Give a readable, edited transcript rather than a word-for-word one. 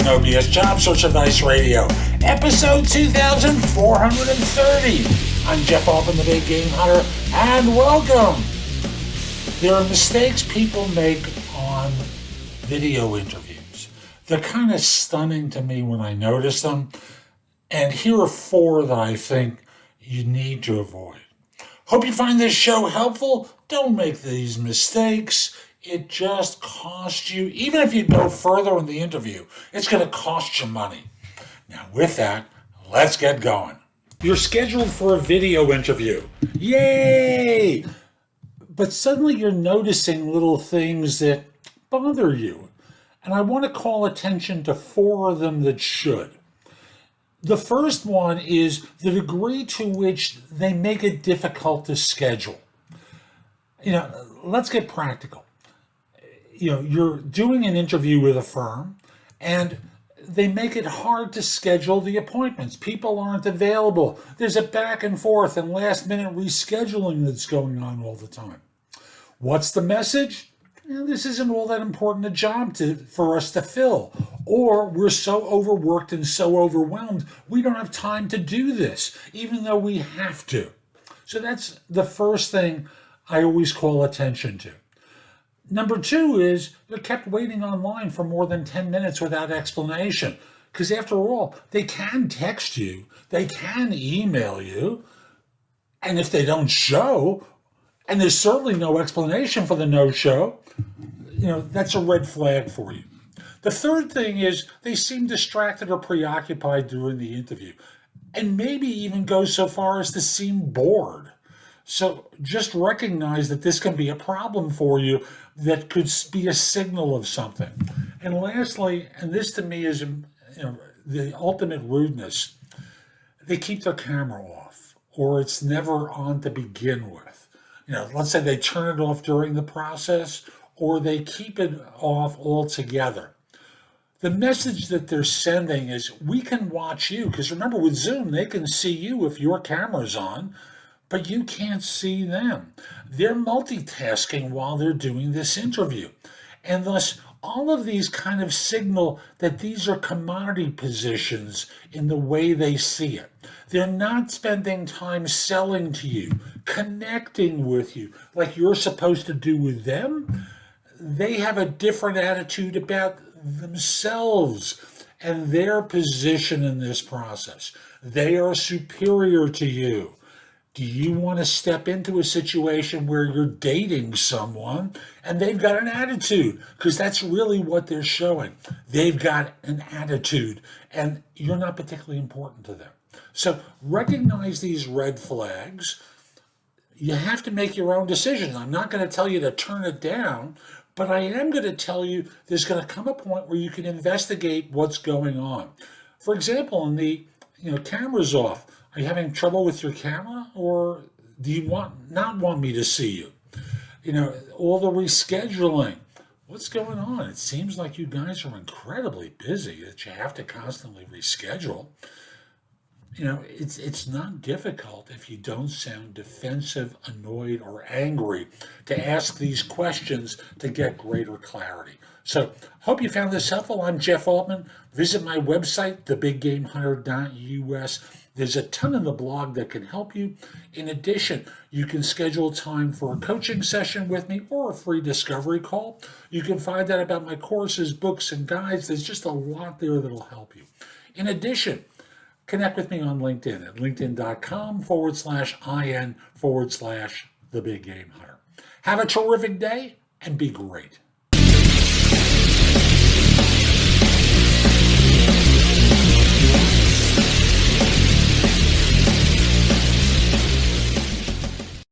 No BS Job Search Advice Radio, episode 2430. I'm Jeff Altman, the Big Game Hunter, and welcome. There are mistakes people make on video interviews. They're kind of stunning to me when I notice them, and here are four that I think you need to avoid. Hope you find this show helpful. Don't make these mistakes. It just costs you, even if you go further in the interview, it's going to cost you money. Now, with that, let's get going. You're scheduled for a video interview. Yay! But suddenly you're noticing little things that bother you. And I want to call attention to four of them that should. The first one is the degree to which they make it difficult to schedule. Let's get practical. You're doing an interview with a firm and they make it hard to schedule the appointments. People aren't available. There's a back and forth and last minute rescheduling that's going on all the time. What's the message? This isn't all that important a job for us to fill. Or we're so overworked and so overwhelmed, we don't have time to do this, even though we have to. So that's the first thing I always call attention to. Number two is they're kept waiting online for more than 10 minutes without explanation. Because after all, they can text you, they can email you, and if they don't show, and there's certainly no explanation for the no-show, that's a red flag for you. The third thing is they seem distracted or preoccupied during the interview, and maybe even go so far as to seem bored. So just recognize that this can be a problem for you that could be a signal of something. And lastly, and this to me is the ultimate rudeness, they keep their camera off or it's never on to begin with. Let's say they turn it off during the process or they keep it off altogether. The message that they're sending is we can watch you, because remember with Zoom, they can see you if your camera's on, but you can't see them. They're multitasking while they're doing this interview. And thus, all of these kind of signal that these are commodity positions in the way they see it. They're not spending time selling to you, connecting with you like you're supposed to do with them. They have a different attitude about themselves and their position in this process. They are superior to you. Do you want to step into a situation where you're dating someone and they've got an attitude? Because that's really what they're showing. They've got an attitude and you're not particularly important to them. So recognize these red flags. You have to make your own decision. I'm not going to tell you to turn it down, but I am going to tell you there's going to come a point where you can investigate what's going on. For example, in the camera's off. Are you having trouble with your camera, or do you not want me to see you? All the rescheduling. What's going on? It seems like you guys are incredibly busy that you have to constantly reschedule. It's not difficult if you don't sound defensive, annoyed, or angry to ask these questions to get greater clarity. So, hope you found this helpful. I'm Jeff Altman. Visit my website, thebiggamehunter.us. There's a ton in the blog that can help you. In addition, you can schedule time for a coaching session with me or a free discovery call. You can find out about my courses, books, and guides. There's just a lot there that'll help you. In addition, connect with me on LinkedIn at linkedin.com/IN/The Big Game Hunter. Have a terrific day and be great.